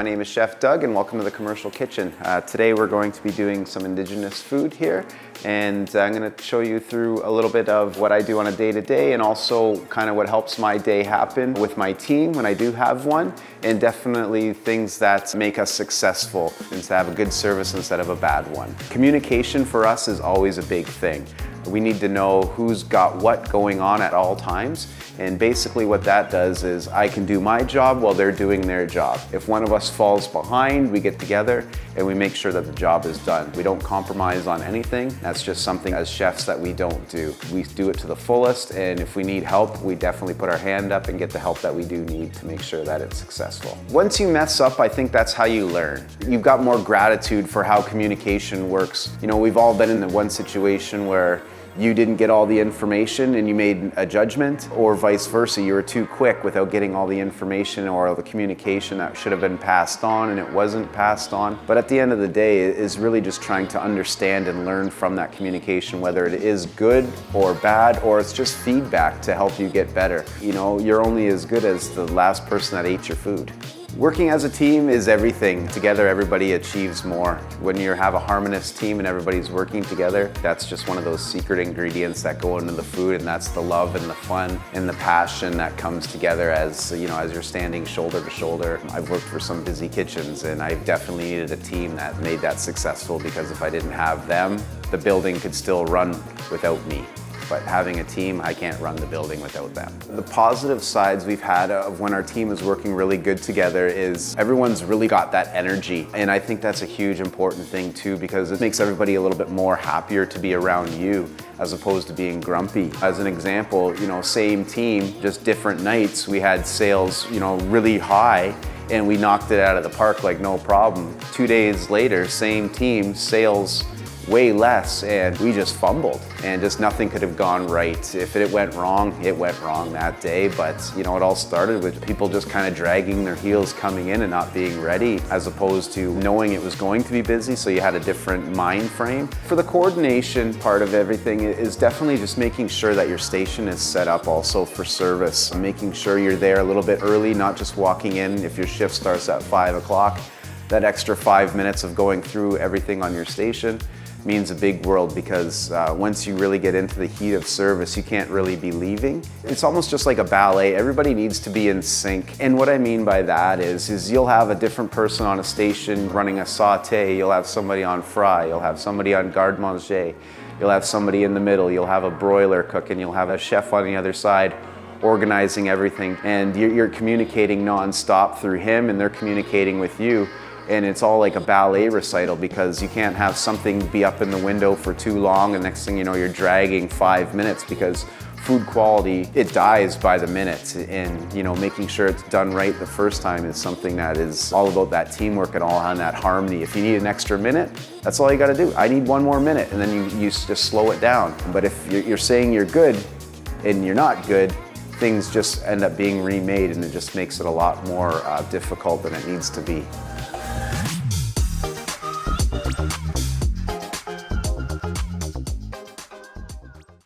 My name is Chef Doug and welcome to the Commercial Kitchen. Today we're going to be doing some Indigenous food here, and I'm going to show you through a little bit of what I do on a day-to-day and also kind of what helps my day happen with my team when I do have one, and definitely things that make us successful and to have a good service instead of a bad one. Communication for us is always a big thing. We need to know who's got what going on at all times, and basically what that does is I can do my job while they're doing their job. If one of us falls behind, we get together and we make sure that the job is done. We don't compromise on anything. That's just something as chefs that we don't do. We do it to the fullest, and if we need help, we definitely put our hand up and get the help that we do need to make sure that it's successful. Once you mess up, I think that's how you learn. You've got more gratitude for how communication works. You know, we've all been in the one situation where you didn't get all the information and you made a judgment, or vice versa, you were too quick without getting all the information or the communication that should have been passed on and it wasn't passed on. But at the end of the day, it is really just trying to understand and learn from that communication, whether it is good or bad, or it's just feedback to help you get better. You know, you're only as good as the last person that ate your food. Working as a team is everything. Together, everybody achieves more. When you have a harmonious team and everybody's working together, that's just one of those secret ingredients that go into the food, and that's the love and the fun and the passion that comes together as, you know, as you're standing shoulder to shoulder. I've worked for some busy kitchens, and I definitely needed a team that made that successful, because if I didn't have them, the building could still run without me. But having a team, I can't run the building without them. The positive sides we've had of when our team is working really good together is everyone's really got that energy. And I think that's a huge important thing too, because it makes everybody a little bit more happier to be around you as opposed to being grumpy. As an example, you know, same team, just different nights, we had sales, you know, really high, and we knocked it out of the park like no problem. 2 days later, same team, sales way less, and we just fumbled, and just nothing could have gone right. If it went wrong that day. But you know, it all started with people just kind of dragging their heels coming in and not being ready, as opposed to knowing it was going to be busy, so you had a different mind frame. For the coordination part of everything is definitely just making sure that your station is set up also for service, making sure you're there a little bit early, not just walking in if your shift starts at 5 o'clock. That extra 5 minutes of going through everything on your station means a big world, because once you really get into the heat of service, you can't really be leaving. It's almost just like a ballet. Everybody needs to be in sync. And what I mean by that is you'll have a different person on a station running a sauté, you'll have somebody on fry, you'll have somebody on garde-manger, you'll have somebody in the middle, you'll have a broiler cooking, you'll have a chef on the other side organizing everything. And you're communicating non-stop through him, and they're communicating with you. And it's all like a ballet recital, because you can't have something be up in the window for too long, and next thing you know, you're dragging 5 minutes, because food quality, it dies by the minute. And you know, making sure it's done right the first time is something that is all about that teamwork and all on that harmony. If you need an extra minute, that's all you got to do. I need 1 more minute, and then you just slow it down. But if you're saying you're good and you're not good, things just end up being remade, and it just makes it a lot more difficult than it needs to be.